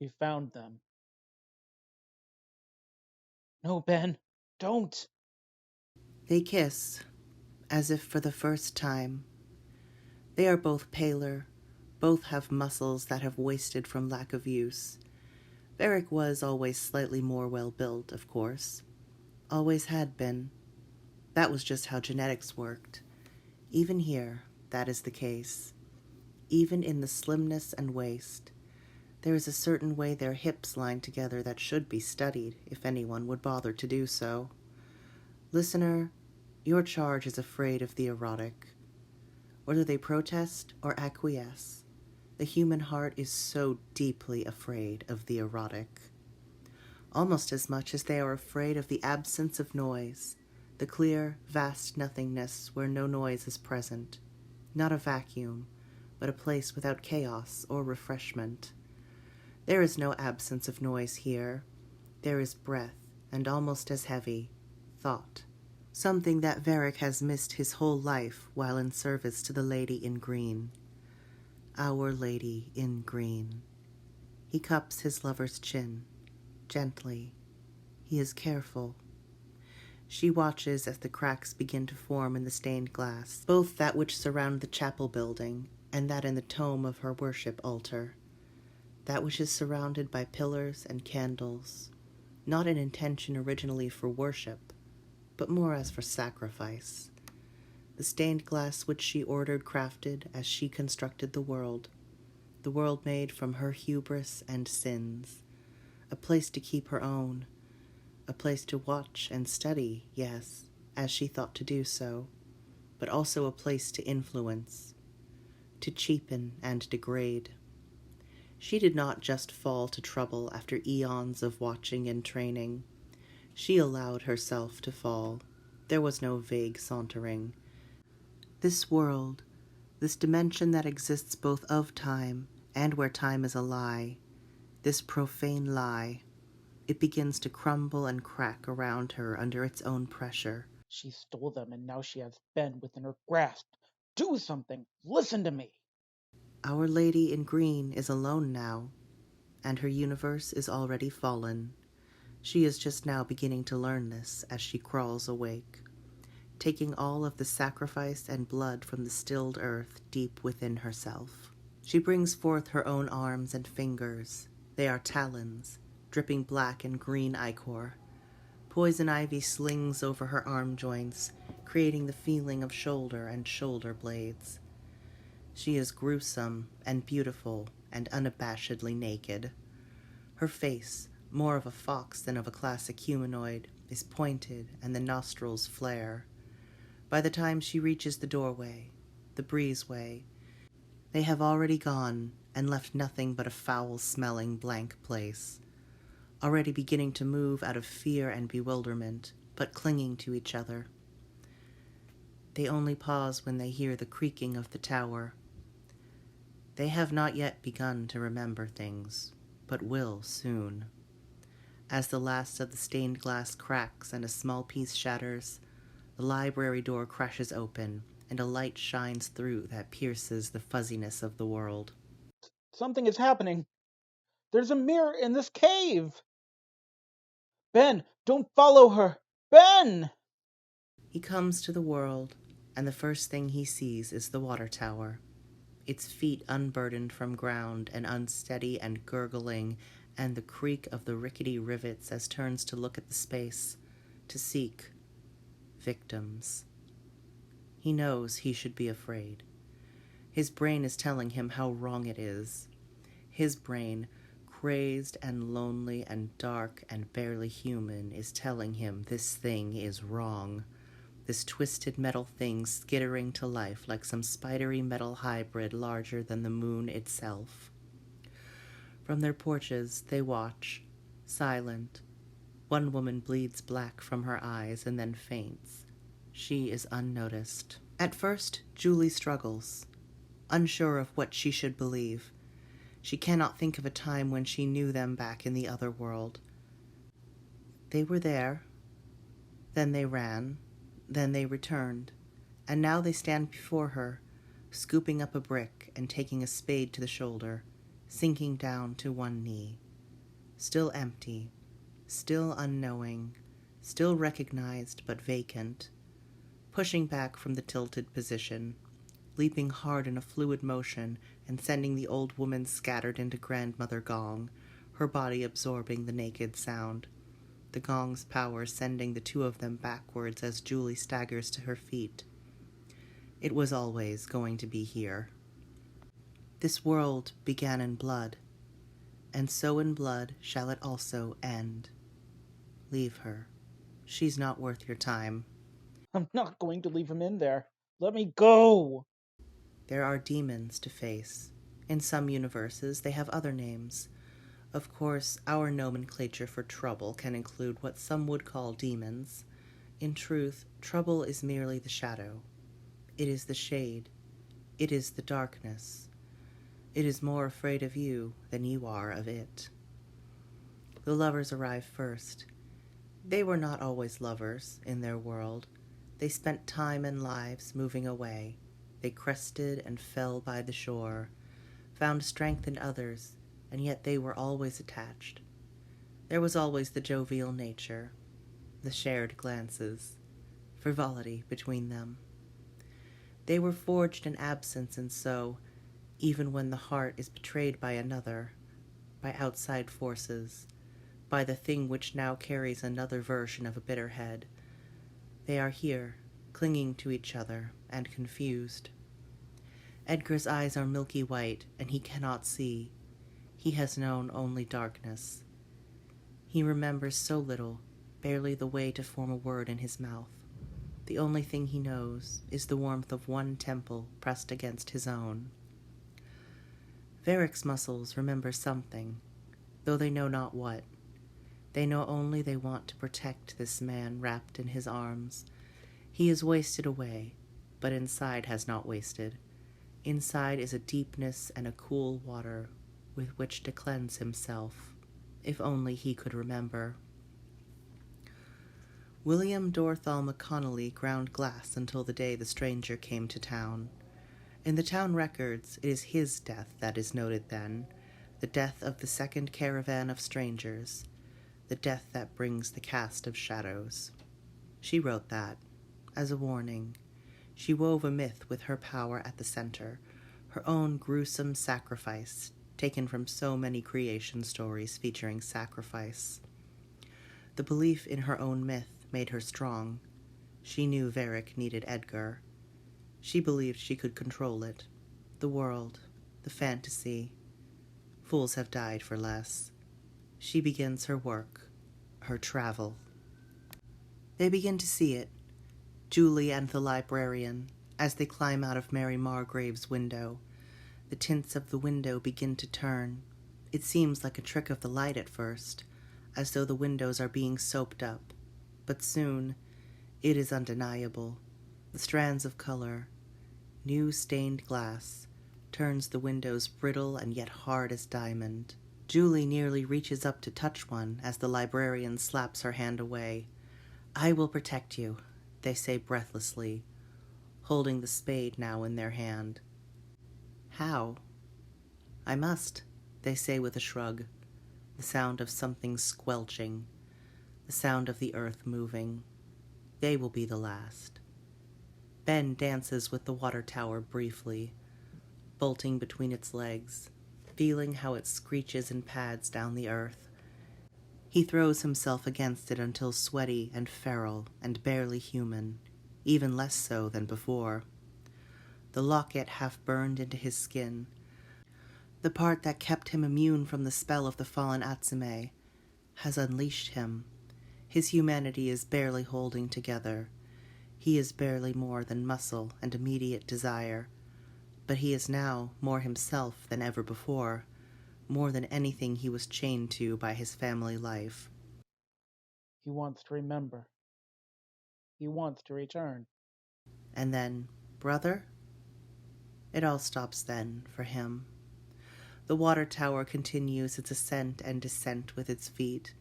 We found them. No, Ben, don't! They kiss, as if for the first time. They are both paler, both have muscles that have wasted from lack of use. Varric was always slightly more well-built, of course. Always had been. That was just how genetics worked. Even here, that is the case. Even in the slimness and waist, there is a certain way their hips line together that should be studied, if anyone would bother to do so. Listener, your charge is afraid of the erotic. Whether they protest or acquiesce, the human heart is so deeply afraid of the erotic. Almost as much as they are afraid of the absence of noise, the clear, vast nothingness where no noise is present. Not a vacuum, but a place without chaos or refreshment. There is no absence of noise here. There is breath, and almost as heavy, thought. Something that Varric has missed his whole life while in service to the Lady in Green. Our Lady in Green. He cups his lover's chin, gently. He is careful. She watches as the cracks begin to form in the stained glass, both that which surround the chapel building and that in the tomb of her worship altar. That which is surrounded by pillars and candles, not in intention originally for worship, but more as for sacrifice. The stained glass which she ordered crafted as she constructed the world made from her hubris and sins, a place to keep her own, a place to watch and study, yes, as she thought to do so, but also a place to influence, to cheapen and degrade. She did not just fall to trouble after eons of watching and training. She allowed herself to fall. There was no vague sauntering. This world, this dimension that exists both of time and where time is a lie, this profane lie, it begins to crumble and crack around her under its own pressure. She stole them, and now she has Ben within her grasp. Do something! Listen to me! Our Lady in Green is alone now, and her universe is already fallen. She is just now beginning to learn this as she crawls awake, taking all of the sacrifice and blood from the stilled earth deep within herself. She brings forth her own arms and fingers. They are talons, dripping black and green ichor. Poison ivy slings over her arm joints, creating the feeling of shoulder and shoulder blades. She is gruesome and beautiful and unabashedly naked. Her face, more of a fox than of a classic humanoid, is pointed and the nostrils flare. By the time she reaches the doorway, the breezeway, they have already gone and left nothing but a foul-smelling blank place, already beginning to move out of fear and bewilderment, but clinging to each other. They only pause when they hear the creaking of the tower. They have not yet begun to remember things, but will soon. As the last of the stained glass cracks and a small piece shatters, the library door crashes open, and a light shines through that pierces the fuzziness of the world. Something is happening. There's a mirror in this cave! Ben, don't follow her! Ben! He comes to the world, and the first thing he sees is the water tower, its feet unburdened from ground and unsteady and gurgling, and the creak of the rickety rivets as turns to look at the space, to seek victims. He knows he should be afraid. His brain is telling him how wrong it is. His brain, crazed and lonely and dark and barely human, is telling him this thing is wrong. This twisted metal thing skittering to life like some spidery metal hybrid larger than the moon itself. From their porches they watch, silent. One woman bleeds black from her eyes and then faints. She is unnoticed. At first, Julie struggles, unsure of what she should believe. She cannot think of a time when she knew them back in the other world. They were there, then they ran, then they returned, and now they stand before her, scooping up a brick and taking a spade to the shoulder, sinking down to one knee. still empty, still unknowing, still recognized but vacant, pushing back from the tilted position, leaping hard in a fluid motion and sending the old woman scattered into grandmother gong, her body absorbing the naked sound, the gong's power sending the two of them backwards as Julie staggers to her feet. It was always going to be here. This world began in blood, and so in blood shall it also end. Leave her. She's not worth your time. I'm not going to leave him in there. Let me go! There are demons to face. In some universes, they have other names. Of course, our nomenclature for trouble can include what some would call demons. In truth, trouble is merely the shadow. It is the shade. It is the darkness. It is more afraid of you than you are of it. The lovers arrive first. They were not always lovers in their world. They spent time and lives moving away. They crested and fell by the shore, found strength in others, and yet they were always attached. There was always the jovial nature, the shared glances, frivolity between them. They were forged in absence, and so, even when the heart is betrayed by another, by outside forces, by the thing which now carries another version of a bitter head, they are here, clinging to each other and confused. Edgar's eyes are milky white, and he cannot see. He has known only darkness. He remembers so little, barely the way to form a word in his mouth. The only thing he knows is the warmth of one temple pressed against his own. Varric's muscles remember something, though they know not what. They know only they want to protect this man wrapped in his arms. He is wasted away, but inside has not wasted. Inside is a deepness and a cool water with which to cleanse himself, if only he could remember. William Dorthall McConnelly ground glass until the day the stranger came to town. In the town records, it is his death that is noted then, the death of the second caravan of strangers, the death that brings the cast of shadows. She wrote that, as a warning. She wove a myth with her power at the center, her own gruesome sacrifice, taken from so many creation stories featuring sacrifice. The belief in her own myth made her strong. She knew Varric needed Edgar. She believed she could control it. The world, the fantasy. Fools have died for less. She begins her work, her travel. They begin to see it, Julie and the librarian, as they climb out of Mary Margrave's window. The tints of the window begin to turn. It seems like a trick of the light at first, as though the windows are being soaped up. But soon, it is undeniable. The strands of color, new stained glass, turns the windows brittle and yet hard as diamond. Julie nearly reaches up to touch one as the librarian slaps her hand away. "I will protect you," they say breathlessly, holding the spade now in their hand. "How?" "I must," they say with a shrug, the sound of something squelching, the sound of the earth moving. They will be the last. Ben dances with the water tower briefly, bolting between its legs, feeling how it screeches and pads down the earth. He throws himself against it until sweaty and feral and barely human, even less so than before. The locket half burned into his skin, the part that kept him immune from the spell of the fallen Atsume, has unleashed him. His humanity is barely holding together. He is barely more than muscle and immediate desire, but he is now more himself than ever before, more than anything he was chained to by his family life. He wants to remember. He wants to return. And then, brother? It all stops then, for him. The water tower continues its ascent and descent with its feet.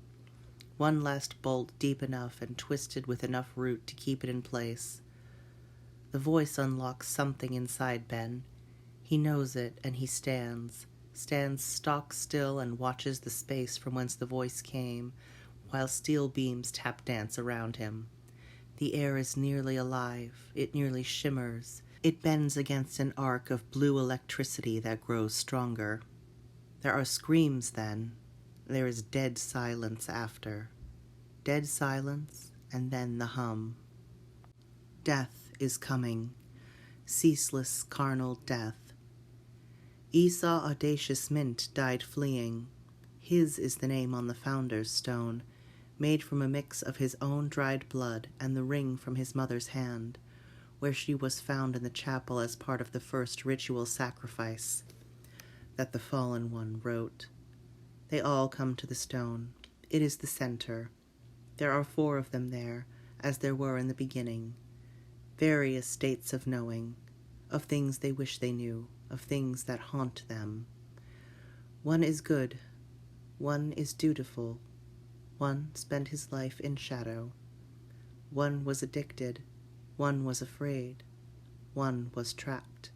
One last bolt deep enough and twisted with enough root to keep it in place. The voice unlocks something inside Ben. He knows it, and he stands, stands stock still and watches the space from whence the voice came, while steel beams tap dance around him. The air is nearly alive. It nearly shimmers. It bends against an arc of blue electricity that grows stronger. There are screams then. There is dead silence after. Dead silence, and then the hum. Death is coming. Ceaseless carnal death. Esau Audacious Mint died fleeing. His is the name on the founder's stone, made from a mix of his own dried blood and the ring from his mother's hand, where she was found in the chapel as part of the first ritual sacrifice that the fallen one wrote. They all come to the stone. It is the center. There are 4 of them there, as there were in the beginning. Various states of knowing, of things they wish they knew, of things that haunt them. One is good. One is dutiful. One spent his life in shadow. One was addicted. One was afraid. One was trapped.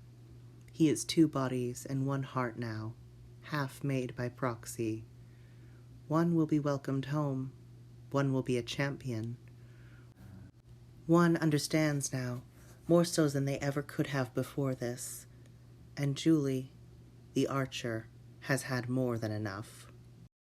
He is 2 bodies and 1 heart now, half made by proxy. One will be welcomed home. One will be a champion. One understands now, more so than they ever could have before this. And Julie, the archer, has had more than enough.